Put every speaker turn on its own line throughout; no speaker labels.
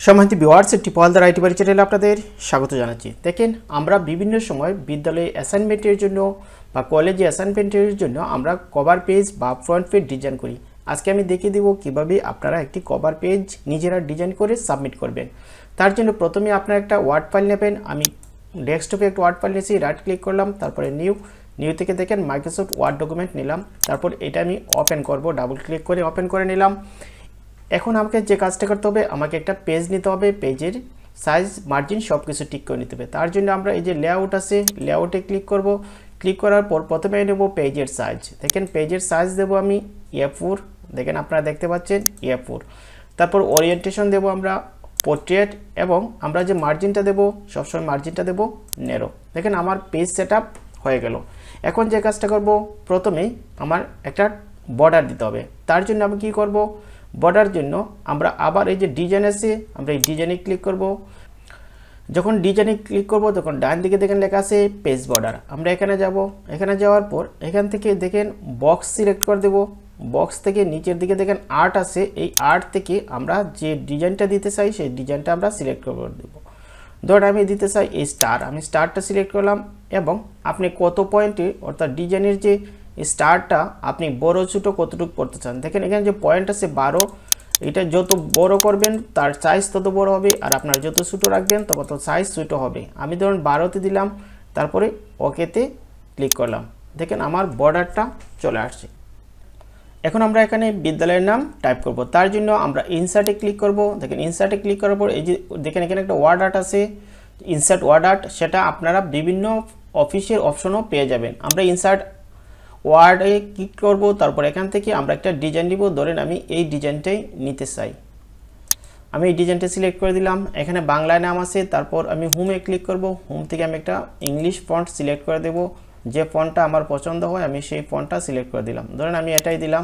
সম্মানিত viewers, টিপলদার IT বাড়ি চ্যানেলে আপনাদের স্বাগত জানাচ্ছি। দেখেন, আমরা বিভিন্ন সময় বিদ্যালয়ে অ্যাসাইনমেন্টের জন্য বা কলেজে অ্যাসাইনমেন্টের জন্য আমরা কভার পেজ বা ফ্রন্ট পেজ ডিজাইন করি। আজকে আমি দেখিয়ে দেব কিভাবে আপনারা একটি কভার পেজ নিজেরা ডিজাইন করে সাবমিট করবেন। তার জন্য প্রথমে আপনারা একটা ওয়ার্ড ফাইল নেবেন। আমি ডেস্কটপে একটা ওয়ার্ড ফাইল নিয়েছি, রাইট ক্লিক করলাম, তারপরে নিউ থেকে দেখেন মাইক্রোসফট ওয়ার্ড ডকুমেন্ট নিলাম। তারপর এটা আমি ওপেন করব, ডাবল ক্লিক করে ওপেন করে নিলাম। এখন আমাকে যে কাজটা করতে হবে, আমাকে একটা পেজ নিতে হবে, পেজের সাইজ মার্জিন সব কিছু ঠিক করে নিতে হবে। তার জন্য আমরা এই যে লেআউট আছে, লেআউটে ক্লিক করব। ক্লিক করার পর প্রথমে নেব পেজের সাইজ। দেখেন পেজের সাইজ দেব আমি A4, দেখেন আপনারা দেখতে পাচ্ছেন A4। তারপর ওরিয়েন্টেশন দেব আমরা পোর্ট্রেট, এবং আমরা যে মার্জিনটা দেব সবসময় মার্জিনটা দেব ন্যারো। দেখেন আমার পেজ সেটআপ হয়ে গেল। এখন যে কাজটা করব, প্রথমেই আমার একটা বর্ডার দিতে হবে। তার জন্য আমি কি করব, বর্ডার জন্য আমরা আবার এই যে ডিজাইন আছে, আমরা এই ডিজাইনে ক্লিক করব। যখন ডিজাইনে ক্লিক করব তখন ডান দিকে দেখেন লেখা আছে পেজ বর্ডার। আমরা এখানে যাব, এখানে যাওয়ার পর এখান থেকে দেখেন বক্স সিলেক্ট করে দেব। বক্স থেকে নিচের দিকে দেখেন আর্ট আছে, এই আর্ট থেকে আমরা যে ডিজাইনটা দিতে চাই সেই ডিজাইনটা আমরা সিলেক্ট করে দেব। ধরুন আমি দিতে চাই এই স্টার, আমি স্টারটা সিলেক্ট করলাম। এবং আপনি কত পয়েন্টে, অর্থাৎ ডিজাইনের যে স্টারটা আপনি বড় ছোটো কতটুকু করতে চান, দেখেন এখানে যে পয়েন্ট আছে 12, এটা যত বড় করবেন তার সাইজ তত বড় হবে, আর আপনার যত ছোটো রাখবেন তত সাইজ ছোটো হবে। আমি ধরুন 12তে দিলাম, তারপরে ওকেতে ক্লিক করলাম। দেখেন আমার বর্ডারটা চলে আসছে। এখন আমরা এখানে বিদ্যালয়ের নাম টাইপ করব। তার জন্য আমরা ইনসার্টে ক্লিক করব। দেখেন ইনসার্টে ক্লিক করার পর এই যে দেখেন এখানে একটা ওয়ার্ড আর্ট আছে, ইনসার্ট ওয়ার্ড আর্ট, সেটা আপনারা বিভিন্ন অফিসের অপশনও পেয়ে যাবেন। আমরা ইনসার্ট ওয়ার্ডে ক্লিক করব, তারপর এখান থেকে আমরা একটা ডিজাইন নিব। ধরেন আমি এই ডিজাইনটাই নিতে চাই, আমি এই ডিজাইনটা সিলেক্ট করে দিলাম। এখানে বাংলায় নাম আছে, তারপর আমি হোমে ক্লিক করব। হোম থেকে আমি একটা ইংলিশ ফন্ট সিলেক্ট করে দেব। যে ফন্টটা আমার পছন্দ হয় আমি সেই ফন্টটা সিলেক্ট করে দিলাম। ধরেন আমি এটাই দিলাম।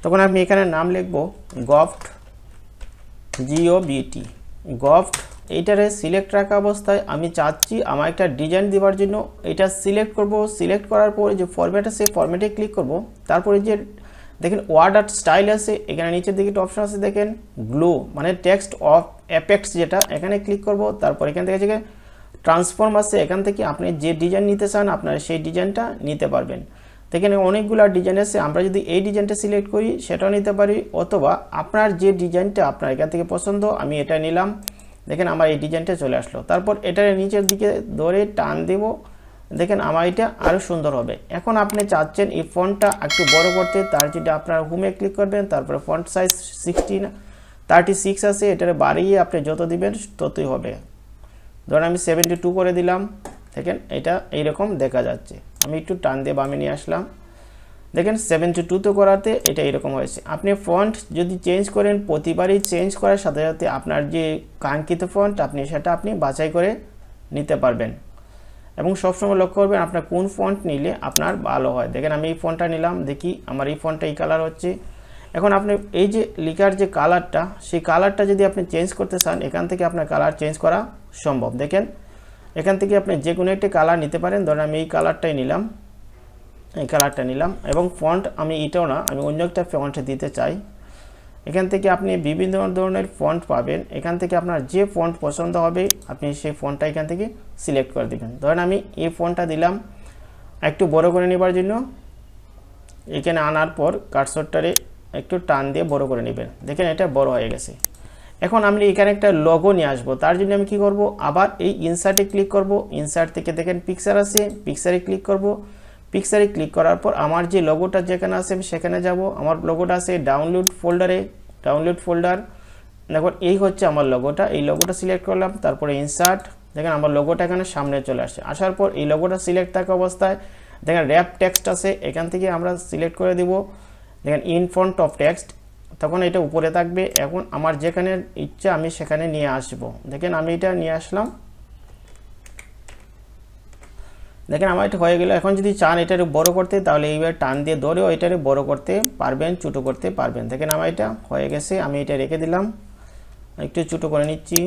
তখন আমি এখানে নাম লিখব গভট, GOVT, গভট। এইটারে সিলেক্ট রাখা অবস্থায় আমি চাচ্ছি আমার একটা ডিজাইন দেওয়ার জন্য এটা সিলেক্ট করব। সিলেক্ট করার পর যে ফরম্যাট আছে ফরম্যাটে ক্লিক করব। তারপরে যে দেখেন ওয়ার্ড আর্ট স্টাইল আছে, এখানে নিচের দিকে একটা অপশন আছে দেখেন গ্লু, মানে টেক্সট অফ এফেক্টস, যেটা এখানে ক্লিক করব। তারপর এখান থেকে যে ট্রান্সফর্ম আছে, এখান থেকে আপনি যে ডিজাইন নিতে চান আপনারা সেই ডিজাইনটা নিতে পারবেন। এখানে অনেকগুলো ডিজাইন আছে, আমরা যদি এই ডিজাইনটা সিলেক্ট করি সেটাও নিতে পারি, অথবা আপনার যে ডিজাইনটা আপনার এখান থেকে পছন্দ আমি এটা নিলাম। দেখেন আমার এই ডিজাইনটা চলে আসলো। তারপর এটার নিচের দিকে ধরে টান দেব, দেখেন আমার এটা আরও সুন্দর হবে। এখন আপনি চাচ্ছেন এই ফন্টটা একটু বড় করতে, তার জন্য আপনারা হোমে ক্লিক করবেন। তারপরে ফন্ট সাইজ 36 আছে, এটারে বাড়িয়ে আপনি যত দিবেন ততই হবে। ধরুন আমি 72 করে দিলাম। দেখেন এটা এইরকম দেখা যাচ্ছে। আমি একটু টান দিয়ে বামে নিয়ে আসলাম। দেখেন 72 করাতে এটা এরকম হয়েছে। আপনি ফন্ট যদি চেঞ্জ করেন, প্রতিবারই চেঞ্জ করার সাথে সাথে আপনার যে কাঙ্ক্ষিত ফন্ট সেটা আপনি বাছাই করে নিতে পারবেন। এবং সবসময় লক্ষ্য করবেন আপনার কোন ফন্ট নিলে আপনার ভালো হয়। দেখেন আমি এই ফন্টটা নিলাম, দেখি আমার এই ফন্টটা এই কালার হচ্ছে। এখন আপনি এই যে লেখার যে কালারটা, সেই কালারটা যদি আপনি চেঞ্জ করতে চান, এখান থেকে আপনার কালার চেঞ্জ করা সম্ভব। দেখেন এখান থেকে আপনি যে কোনো একটা কালার নিতে পারেন। ধরেন আমি এই কালারটাই নিলাম, এই কালারটা নিলাম। এবং ফন্ট আমি এটাও না, আমি অন্য একটা ফন্ট দিতে চাই। এখান থেকে আপনি বিভিন্ন ধরনের ফন্ট পাবেন, এখান থেকে আপনার যে ফন্ট পছন্দ হবে আপনি সেই ফন্টটা এখান থেকে সিলেক্ট করে দেবেন। ধরেন আমি এই ফন্টটা দিলাম, একটু বড় করে নেবার জন্য এখানে আনার পর কার্সরটারে একটু টান দিয়ে বড় করে নেবেন। দেখেন এটা বড় হয়ে গেছে। এখন আমি এখানে একটা লোগো নিয়ে আসবো। তার জন্য আমি কি করব, আবার এই ইনসার্টে ক্লিক করব। ইনসার্ট থেকে দেখেন পিকচার আছে, পিকচারে ক্লিক করব। পিকচারে ক্লিক করার পর আমার যে লোগোটা যেখানে আছে আমি সেখানে যাব। আমার লোগোটা আছে ডাউনলোড ফোল্ডারে, ডাউনলোড ফোল্ডার। দেখুন এই হচ্ছে আমার লোগোটা, এই লোগোটা সিলেক্ট করলাম। তারপরে ইনসার্ট, দেখেন আমার লোগোটা এখানে সামনে চলে আসছে। আসার পর এই লোগোটা সিলেক্ট থাকা অবস্থায় দেখেন র্যাপ টেক্সট আছে, এখান থেকে আমরা সিলেক্ট করে দিব। দেখেন ইন ফ্রন্ট অফ টেক্সট, তখন এটা উপরে থাকবে। এখন আমার যেখানে ইচ্ছা আমি সেখানে নিয়ে আসব। দেখেন আমি এটা নিয়ে আসলাম। দেখেন আমার এটা হয়ে গেল। এখন যদি চান এটারে বড় করতে, তাহলে এইবার টান দিয়ে ধরেও এটারে বড় করতে পারবেন, ছোটো করতে পারবেন। দেখেন আমার এটা হয়ে গেছে, আমি এটা রেখে দিলাম, একটু ছোটো করে নিচ্ছি।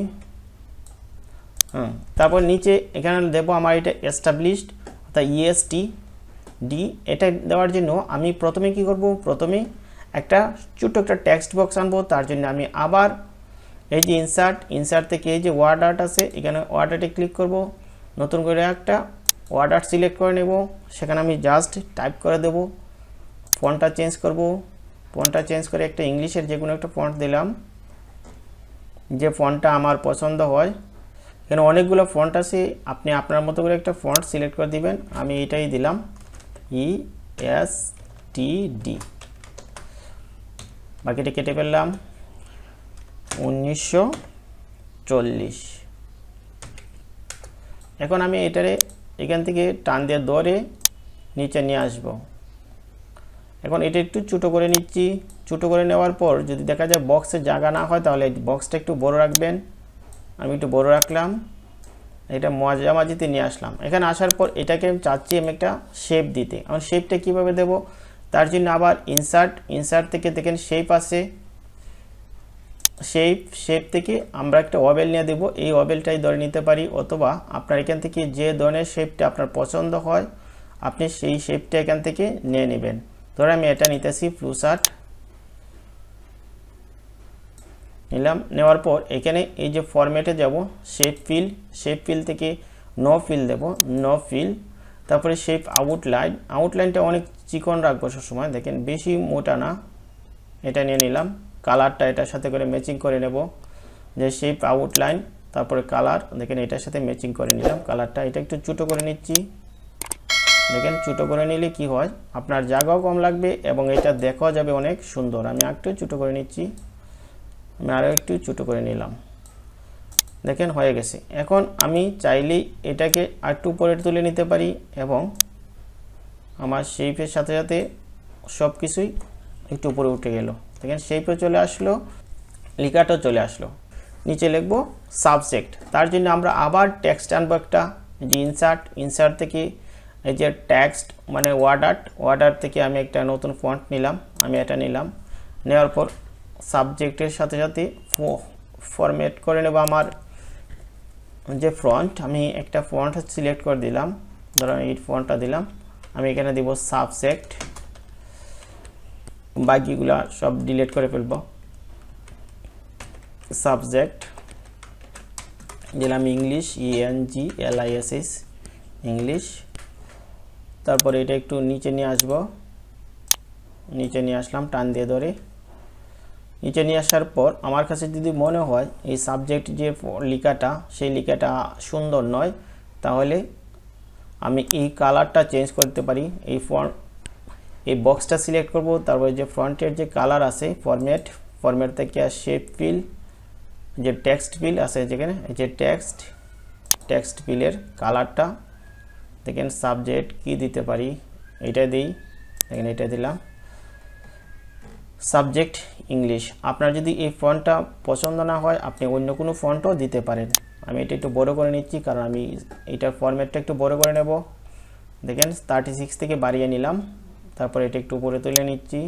তারপর নিচে এখানে দেবো আমার এটা এস্টাবলিশড, অর্থাৎ ESTD। এটা দেওয়ার জন্য আমি প্রথমে কি করব, প্রথমে একটা ছোট্ট একটা টেক্সট বক্স আনবো। তার জন্য আমি আবার এই যে ইনসার্ট থেকে এই যে ওয়ার্ড আর্ট আছে, এখানে ওয়ার্ড আর্টে ক্লিক করব, নতুন করে একটা ওয়ার্ড আর্ট সিলেক্ট করে নেব, সেখানে আমি জাস্ট টাইপ করে দেব, ফন্টটা চেঞ্জ করব, ফন্টটা চেঞ্জ করে একটা ইংলিশের যে কোনো একটা ফন্ট দিলাম, যে ফন্টটা আমার পছন্দ হয়। এখানে অনেকগুলো ফন্ট আছে, আপনি আপনার মতো করে একটা ফন্ট সিলেক্ট করে দিবেন, আমি এটাই দিলাম ESTD, বাকিটা কেটে ফেললাম 1940। এখন আমি এটারে এখান থেকে টান দিয়ে ধরে নিচে নিয়ে আসব। এখন এটা একটু ছোটো করে নিচ্ছি, ছোটো করে নেওয়ার পর যদি দেখা যায় বক্সের জায়গা না হয় তাহলে বক্সটা একটু বড় রাখবেন, আমি একটু বড় রাখলাম, এটা মাঝামাঝিতে নিয়ে আসলাম। এখানে আসার পর এটাকে আমি চাচ্ছি আমি একটা শেপ দিতে। এখন শেপটা কীভাবে দেব, তার জন্য আবার ইনসার্ট থেকে দেখেন শেপ আছে, শেপ থেকে আমরা একটা ওভেল নিয়ে দেব, এই ওভেলটাই ধরে নিতে পারি, অথবা আপনার এখান থেকে যে ধরনের শেপটা আপনার পছন্দ হয় আপনি সেই শেপটা এখান থেকে নিয়ে নেবেন। ধরে আমি এটা নিতেছি ফ্লুচার্ট নিলাম, নেওয়ার পর এখানে এই যে ফরম্যাটে যাব, শেপ ফিল থেকে নো ফিল দেব, নো ফিল, তারপরে শেপ আউটলাইনটা অনেক চিকন রাখবো সবসময়, দেখেন বেশি মোটা না, এটা নিয়ে নিলাম। কালারটা এটার সাথে করে ম্যাচিং করে নেব, যে শেপ আউটলাইন তারপরে কালার, দেখেন এটার সাথে ম্যাচিং করে নিলাম কালারটা। এটা একটু ছোটো করে নিচ্ছি, দেখেন ছোটো করে নিলে কি হয় আপনার জায়গাও কম লাগবে এবং এটা দেখা যাবে অনেক সুন্দর। আমি একটু ছোটো করে নিচ্ছি, আমি আরও একটু ছোটো করে নিলাম, দেখেন হয়ে গেছে। এখন আমি চাইলেই এটাকে আরেকটু উপরে তুলে নিতে পারি এবং আমার শেপের সাথে সাথে সব কিছুই একটু উপরে উঠে গেল, দেখেন শেপও চলে আসলো, লেখাটাও চলে আসলো। নিচে লিখব সাবজেক্ট, তার জন্য আমরা আবার টেক্সট আনবো একটা, যে ইনসার্ট থেকে এই যে টেক্সট মানে ওয়ার্ড আর্ট থেকে আমি একটা নতুন ফন্ট নিলাম, আমি এটা নিলাম, নেওয়ার পর সাবজেক্টের সাথে সাথে ফরম্যাট করে নেব আমার যে ফন্ট, আমি একটা ফন্ট সিলেক্ট করে দিলাম, ধরুন এই ফন্টটা দিলাম, আমি এখানে দিব সাবজেক্ট, বাকিগুলা সব ডিলিট করে ফেলব, সাবজেক্ট দিলাম ইংলিশ, ENGLISH ইংলিশ, তারপরে এটা একটু নিচে নিয়ে আসব, নিচে নিয়ে আসলাম টান দিয়ে ধরে, নিচে নিয়ে আসার পর আমার কাছে যদি মনে হয় এই সাবজেক্ট যে লেখাটা সেই লেখাটা সুন্দর নয়, তাহলে আমি এই কালারটা চেঞ্জ করতে পারি, এই বক্সটা সিলেক্ট করব, তারপরে যে ফ্রন্টের যে কালার আছে ফরম্যাট থেকে শেপ ফিল, যে টেক্সট ফিল আছে যেখানে যে টেক্সট ফিলের কালারটা দেখেন সাবজেক্ট কি দিতে পারি, এটা দিই, দেখেন এটা দিলাম সাবজেক্ট ইংলিশ। আপনার যদি এই ফন্টটা পছন্দ না হয় আপনি অন্য কোনো ফন্টও দিতে পারেন। আমি এটা একটু বড় করে নিচ্ছি কারণ আমি এটার ফরম্যাটটা একটু বড় করে নেব, দেখেন 36 থেকে বাড়িয়ে নিলাম, তারপর এটা একটু উপরে তুলে নিচ্ছি,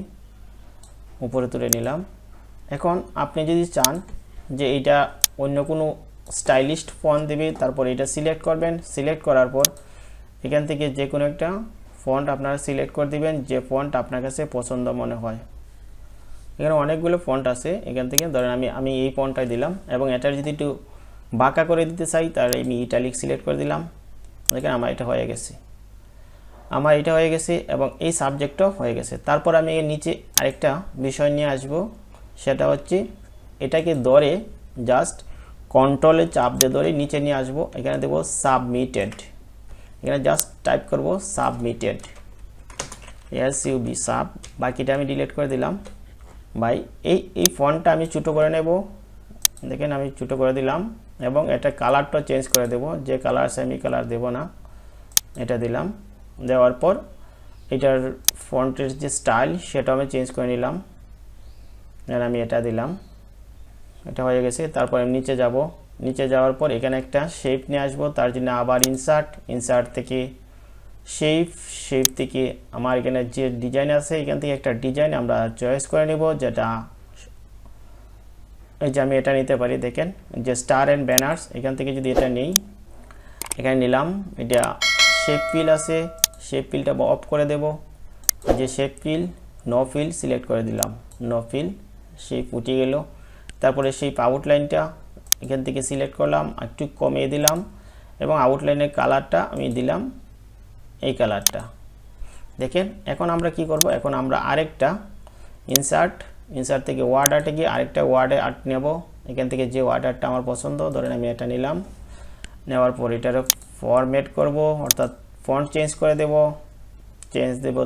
উপরে তুলে নিলাম। এখন আপনি যদি চান যে এটা অন্য কোনো স্টাইলিস্ট ফন্ট দেবে, তারপর এটা সিলেক্ট করবেন, সিলেক্ট করার পর এখান থেকে যে কোনো একটা ফন্ট আপনারা সিলেক্ট করে দিবেন, যে ফন্ট আপনার কাছে পছন্দ মনে হয়। এখানে অনেকগুলো ফন্ট আছে, এখান থেকে ধরেন আমি এই ফন্টটাই দিলাম, এবং এটার যদি একটু বাঁকা করে দিতে চাই তাহলে আমি ইটালিক সিলেক্ট করে দিলাম, দেখেন আমার এটা হয়ে গেছে, এবং এই সাবজেক্টও হয়ে গেছে। তারপর আমি এর নিচে আরেকটা বিষয় নিয়ে আসব, সেটা হচ্ছে এটাকে ধরে জাস্ট কন্ট্রোলে চাপ দিয়ে ধরে নিচে নিয়ে আসব, এখানে দেব সাবমিটেড, এখানে জাস্ট টাইপ করব সাবমিটেড, SUB সাব, বাকিটা আমি ডিলিট করে দিলাম। ভাই এই ফন্টটা আমি ছোটো করে নেব, দেখেন আমি ছোটো করে দিলাম, এবং এটা কালারটা চেঞ্জ করে দেব, যে কালার সেমি কালার দেব না, এটা দিলাম। দেওয়ার পর এটার ফন্টের যে স্টাইল সেটা আমি চেঞ্জ করে নিলাম, আমি এটা দিলাম, এটা হয়ে গেছে। তারপর আমি নিচে যাব, নিচে যাওয়ার পর এখানে একটা শেপ নিয়ে আসবো, তার জন্য আবার ইনসার্ট থেকে শেপ থেকে আমার এখানে যে ডিজাইন আছে এখান থেকে একটা ডিজাইন আমরা চয়েস করে নেব, যেটা এই যে আমি এটা নিতে পারি, দেখেন যে স্টার অ্যান্ড ব্যানার্স, এখান থেকে যদি এটা নেই, এখানে নিলাম, এটা শেপ ফিল আছে, শেপ ফিলটা অফ করে দেব, যে shape fill no fill select করে দিলাম, নো ফিল, শেপ উঠে গেল। তারপরে সেই আউটলাইনটা এখান থেকে সিলেক্ট করলাম, একটু কমিয়ে দিলাম এবং আউটলাইনের কালারটা আমি দিলাম এই কালারটা। দেখেন এখন আমরা কি করব, এখন আমরা আরেকটা ইনসার্ট থেকে ওয়ার্ড আর্টে গিয়ে আরেকটা ওয়ার্ডে আর্ট নেব। এখান থেকে যে ওয়ার্ড আর্টটা আমার পছন্দ, ধরেন আমি এটা নিলাম, নেওয়ার পর এটার ফরম্যাট করব, অর্থাৎ ফন্ট চেঞ্জ করে দেব,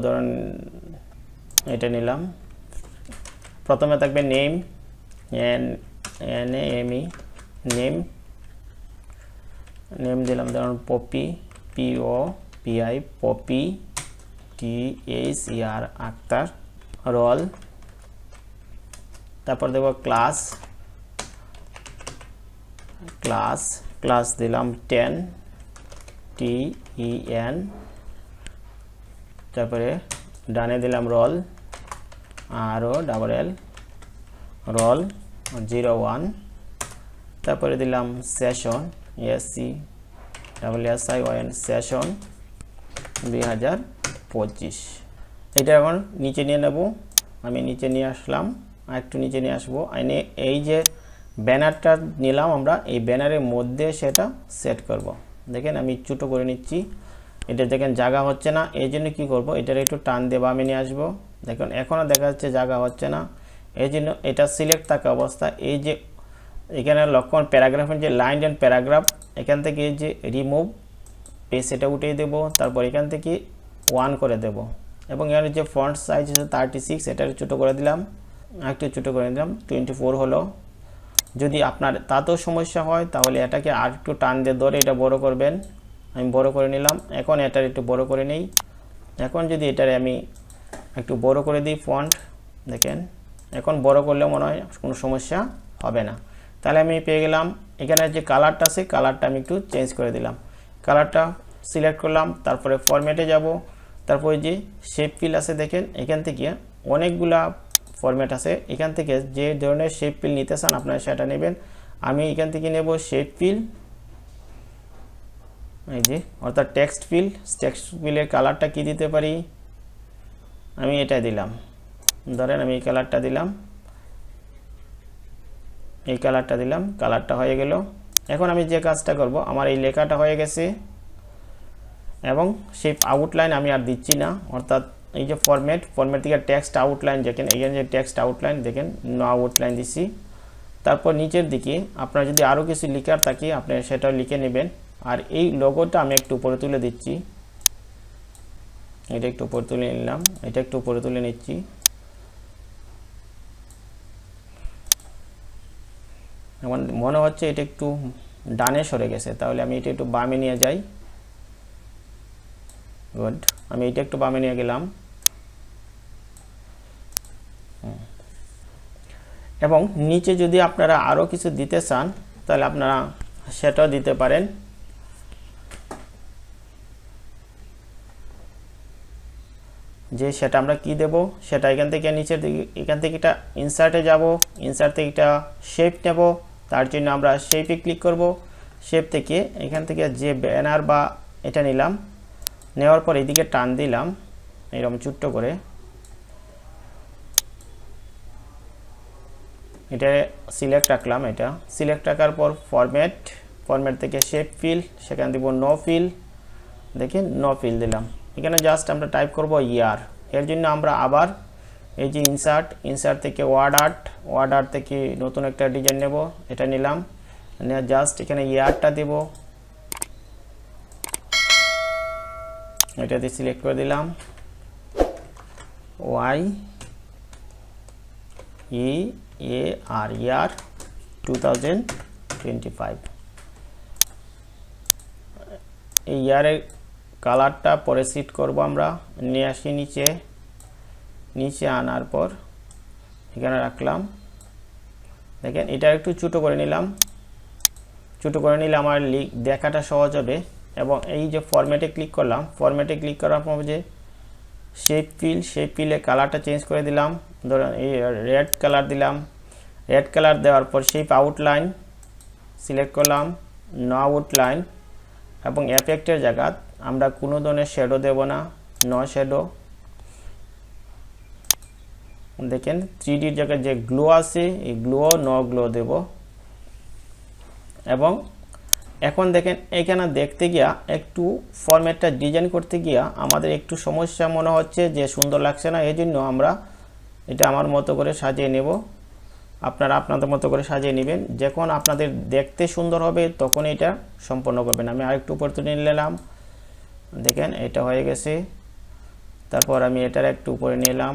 ধরেন এটা নিলাম। প্রথমে থাকবে নেম, NAME, নেম দিলাম ধরুন Popi, POPI, Popi, THER Akhtar, roll, তারপর দেব ক্লাস দিলাম 10, TEN, তারপরে ডানে দিলাম রোল, ROLL, রোল 01, তারপরে দিলাম সেশন, SESSION, সেশন 2025। এটা এখন নিচে নিয়ে নেব, আমি নিচে নিয়ে আসলাম, আর একটু নিচে নিয়ে আসবো, এনে এই যে ব্যানারটা নিলাম আমরা, এই ব্যানারের মধ্যে সেটা সেট করব। দেখেন আমি ছোটো করে নিচ্ছি, এটা দেখেন জায়গা হচ্ছে না, এই জন্য কী করবো, এটার একটু টান দিয়ে বামে নিয়ে আসবো। দেখুন এখনও দেখা যাচ্ছে জায়গা হচ্ছে না, এই জন্য এটা সিলেক্ট থাকা অবস্থা, এই যে এখানে লক্ষণ প্যারাগ্রাফের যে লাইন অ্যান্ড প্যারাগ্রাফ, এখান থেকে এই যে রিমুভ পেজ সেটা উঠিয়ে দেব, তারপর এখান থেকে 1 করে দেব এবং এর যে ফন্ট সাইজ আছে 36, এটা ছোটো করে দিলাম, একটু ছোটো করে দিলাম, 24 হলো। যদি আপনার তাতেও সমস্যা হয় তাহলে এটাকে আর একটু টান দিয়ে ধরে এটা বড় করবেন, আমি বড় করে নিলাম। এখন এটার একটু বড় করে নেই, এখন যদি এটারে আমি একটু বড় করে দিই ফন্ট, দেখেন এখন বড় করলে মনে হয় কোনো সমস্যা হবে না। তাহলে আমি পেয়ে গেলাম, এখানে যে কালারটা আছে কালারটা আমি একটু চেঞ্জ করে দিলাম, কালারটা সিলেক্ট করলাম, তারপরে ফরম্যাটে যাব, তারপরে যে শেপ ফিল আছে দেখেন এখান থেকে অনেকগুলা ফরম্যাট আছে, এখান থেকে যে ধরনের শেপ ফিল নিতে চান আপনারা সেটা নেবেন। আমি এখান থেকে নেব শেপ ফিল, এই যে অর্থাৎ টেক্সট ফিলের কালারটা কি দিতে পারি, আমি এটা দিলাম, ধরেন আমি এই কালারটা দিলাম, কালারটা হয়ে গেল। এখন আমি যে কাজটা করব, আমার এই লেখাটা হয়ে গেছে এবং সেই আউটলাইন আমি আর দিচ্ছি না, অর্থাৎ এই যে ফরম্যাট থেকে টেক্সট আউটলাইন, দেখেন এখানে যে টেক্সট আউটলাইন দেখেন নো আউটলাইন দিচ্ছি। তারপর নিচের দিকে আপনার যদি আরও কিছু লিখার থাকে আপনি সেটাও লিখে নেবেন। আর এই লোগোটা আমি একটু উপরে তুলে দিচ্ছি, এটা একটু উপরে তুলে নিলাম, এটা একটু উপরে তুলে নিচ্ছি। এখন মনে হচ্ছে এটা একটু ডানে সরে গেছে, তাহলে আমি এটা একটু বামে নিয়ে যাই। গুড, আমি এটা একটু বামে নিয়ে গেলাম এবং নিচে যদি আপনারা আরও কিছু দিতে চান তাহলে আপনারা সেটাও দিতে পারেন। যে সেটা আমরা কি দেব, সেটা এখান থেকে নিচের দিকে, এখান থেকে এটা ইনসার্টে যাব, ইনসার্ট থেকে এটা শেপ নেব, তার জন্য আমরা শেপে ক্লিক করব। শেপ থেকে এখান থেকে যে ব্যানার বা এটা নিলাম, নেওয়ার পর এদিকে টান দিলাম এরকম ছোট্ট করে, এটা সিলেক্ট রাখলাম, এটা সিলেক্ট রাখার পর ফরম্যাট থেকে শেপ ফিল, সেখানে দিব নো ফিল, দেখেন নো ফিল দিলাম। এখানে জাস্ট আমরা টাইপ করব ইয়ার, এর জন্য আমরা আবার এই যে ইনসার্ট থেকে ওয়ার্ড আর্ট থেকে নতুন একটা ডিজাইন নেব, এটা নিলাম, জাস্ট এখানে ইয়ারটা দেব, এটাতে সিলেক্ট করে দিলাম YEAR, ইয়ার 2025। এই ইয়ারের কালারটা পরে সিট করব, আমরা নিয়ে আসি নিচে আনার পর এখানে রাখলাম। দেখেন এটা একটু ছোটো করে নিলাম, নিলে আমার দেখাটা সহজ হবে। এবং এই যে ফরম্যাটে ক্লিক করলাম, ফরম্যাটে ক্লিক করার পর যে শেপ ফিলে কালারটা চেঞ্জ করে দিলাম, ধরুন এই রেড কালার দিলাম, রেড কালার দেওয়ার পর শেপ আউটলাইন সিলেক্ট করলাম, নো আউটলাইন এবং এফেক্টের জায়গা আমরা কোনো ধরনের শ্যাডো দেব না, নো শ্যাডো, দেখেন 3D এর জায়গায় যে গ্লো আছে এই গ্লো নো গ্লো দেব এবং এখন দেখেন এখানে দেখতে গিয়া একটু ফরম্যাটটা ডিজাইন করতে গিয়া আমাদের একটু সমস্যা মনে হচ্ছে যে সুন্দর লাগছে না, এজন্য আমরা এটা আমার মতো করে সাজিয়ে নেব। আপনারা আপনাদের মতো করে সাজিয়ে নেবেন, যখন আপনাদের দেখতে সুন্দর হবে তখন এটা সম্পন্ন করবেন। আমি আরেকটু উপর তুলে নিলাম, দেখেন এটা হয়ে গেছে। তারপর আমি এটার একটু উপরে নিলাম,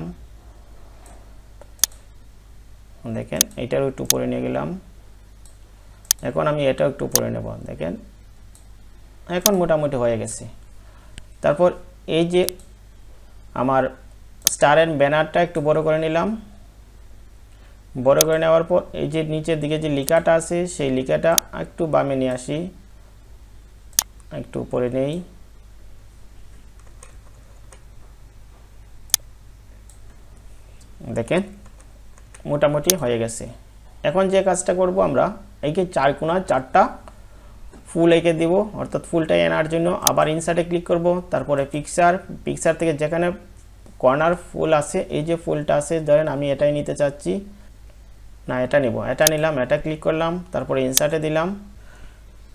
দেখেন এটার একটু উপরে নিয়ে গেলাম। এখন আমি এটা একটু উপরে নেব, দেখেন এখন মোটামুটি হয়ে গেছে। তারপর এই যে আমার স্টারের ব্যানারটা একটু বড় করে নিলাম, বড় করে নেওয়ার পর এই যে নিচের দিকে যে লেখাটা আছে সেই লেখাটা একটু বামে নিয়ে আসি, একটু উপরে নেই। দেখেন মোটামুটি হয়ে গেছে। এখন যে কাজটা করব আমরা এইকে 4 কোণা 4টা ফুল এঁকে দিব, অর্থাৎ ফুলটা আনার জন্য আবার ইনসার্টে ক্লিক করব। তারপরে পিকচার থেকে যেখানে কর্নার ফুল আছে এই যে ফুলটা আছে, ধরেন আমি এটাই নিতে চাচ্ছি, না এটা নেব, এটা নিলাম, এটা ক্লিক করলাম, তারপরে ইনসার্টে দিলাম।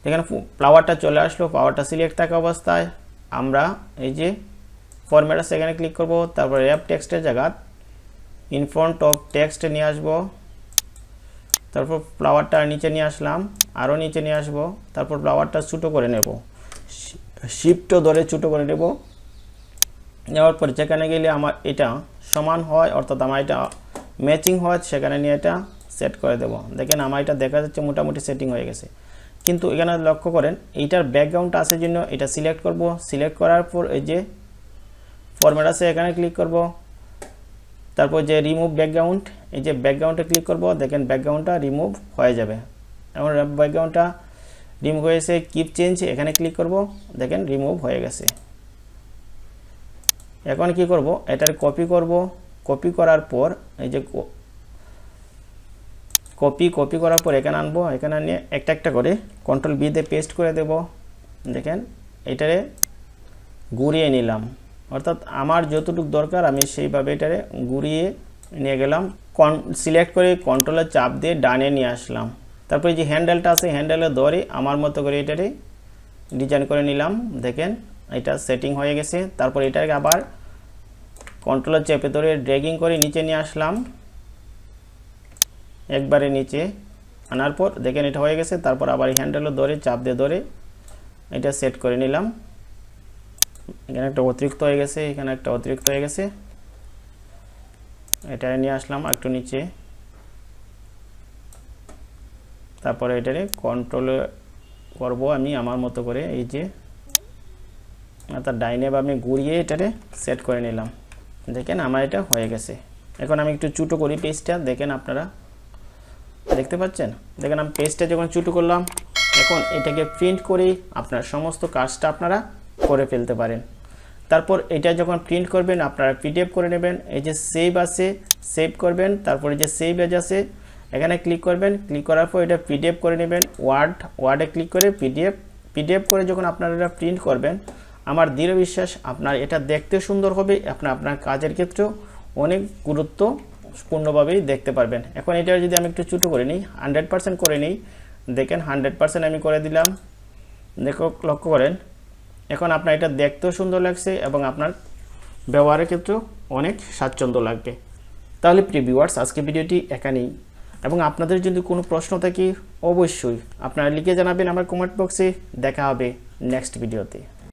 এখানে ফ্লাওয়ারটা চলে আসলো, ফ্লাওয়ারটা সিলেক্ট থাকা অবস্থায় আমরা এই যে ফরম্যাট আছে এখানে ক্লিক করব। তারপরে র্যাপ টেক্সটের জায়গা ইন ফ্রন্ট অফ টেক্সট নিয়ে আসব। তারপর ফ্লাওয়ারটা নিচে নিয়ে আসলাম, আরও নিচে নিয়ে আসব। তারপর ফ্লাওয়ারটা ছোটো করে নেব, শিফটও ধরে ছোটো করে নেব। নেওয়ার পর যেখানে গেলে আমার এটা সমান হয়, অর্থাৎ আমার এটা ম্যাচিং হয়, সেখানে নিয়ে এটা সেট করে দেব। দেখেন আমার এটা দেখা যাচ্ছে মোটামুটি সেটিং হয়ে গেছে। কিন্তু এখানে লক্ষ্য করেন এইটার ব্যাকগ্রাউন্ডটা আছে জন্য এটা সিলেক্ট করব। সিলেক্ট করার পর এই যে ফরম্যাট আছে এখানে ক্লিক করব। তারপর যে রিমুভ ব্যাকগ্রাউন্ড, এই যে ব্যাকগ্রাউন্ডে ক্লিক করব, দেখেন ব্যাকগ্রাউন্ডটা রিমুভ হয়ে যাবে। এখন ব্যাকগ্রাউন্ডটা রিমুভ হয়েছে, কিপ চেঞ্জ এখানে ক্লিক করব, দেখেন রিমুভ হয়ে গেছে। এখন কি করব, এটার কপি করব। কপি করার পর এই যে কপি করার পর এখানে আনবো, এখানে নিয়ে একটা একটা করে কন্ট্রোল বি দিয়ে পেস্ট করে দেব। দেখেন এটারে ঘুরিয়ে নিলাম, অর্থাৎ আমার যতটুকু দরকার আমি সেইভাবে এটারে ঘুরিয়ে নিয়ে গেলাম। সিলেক্ট করে কন্ট্রোলের চাপ দিয়ে ডানে নিয়ে আসলাম। তারপরে যে হ্যান্ডেলটা আছে হ্যান্ডেলে ধরে আমার মতো করে এটারে ডিজাইন করে নিলাম। দেখেন এটা সেটিং হয়ে গেছে। তারপর এটাকে আবার কন্ট্রোলের চেপে ধরে ড্র্যাগিং করে নিচে নিয়ে আসলাম, একবারে নিচে আনার পর দেখেন এটা হয়ে গেছে। তারপর আবার হ্যান্ডেলও ধরে চাপ দিয়ে ধরে এটা সেট করে নিলাম। এখানে একটা অতিরিক্ত হয়ে গেছে, এখানে একটা অতিরিক্ত হয়ে গেছে, এটা নিয়ে আসলাম একটু নিচে। তারপরে এটারে কন্ট্রোল করব আমি আমার মতো করে, এই যে অর্থাৎ ডাইনে বা আমি ঘুরিয়ে এটারে সেট করে নিলাম। দেখেন আমার এটা হয়ে গেছে। এখন আমি একটু ছোটো করি পেজটা, দেখেন আপনারা দেখতে পাচ্ছেন। দেখেন আমি পেজটা যখন ছোটো করলাম, এখন এটাকে প্রিন্ট করে আপনার সমস্ত কাজটা আপনারা করে ফেলতে পারেন। তারপর এটা যখন প্রিন্ট করবেন আপনারা পিডিএফ করে নেবেন। এই যে সেভ আছে সেভ করবেন, তারপরে যে সেভ এজ আছে এখানে ক্লিক করবেন। ক্লিক করার পর এটা পিডিএফ করে নেবেন। ওয়ার্ডে ক্লিক করে পিডিএফ করে যখন আপনারা এটা প্রিন্ট করবেন, আমার দৃঢ় বিশ্বাস আপনার এটা দেখতে সুন্দর হবে, আপনার কাজের ক্ষেত্রেও অনেক গুরুত্বপূর্ণভাবেই দেখতে পারবেন। এখন এটা যদি আমি একটু ছোটো করে নিই, 100% করে নিই, দেখেন 100% আমি করে দিলাম। দেখো লক্ষ্য করেন এখন আপনার এটা দেখতেও সুন্দর লাগছে এবং আপনার ব্যবহারের ক্ষেত্রেও অনেক স্বাচ্ছন্দ্য লাগবে। তাহলে প্রিয় ভিউয়ার্স আজকে ভিডিওটি এখানেই, এবং আপনাদের যদি কোনো প্রশ্ন থাকে অবশ্যই আপনারা লিখে জানাবেন আমার কমেন্ট বক্সে। দেখা হবে নেক্সট ভিডিওতে।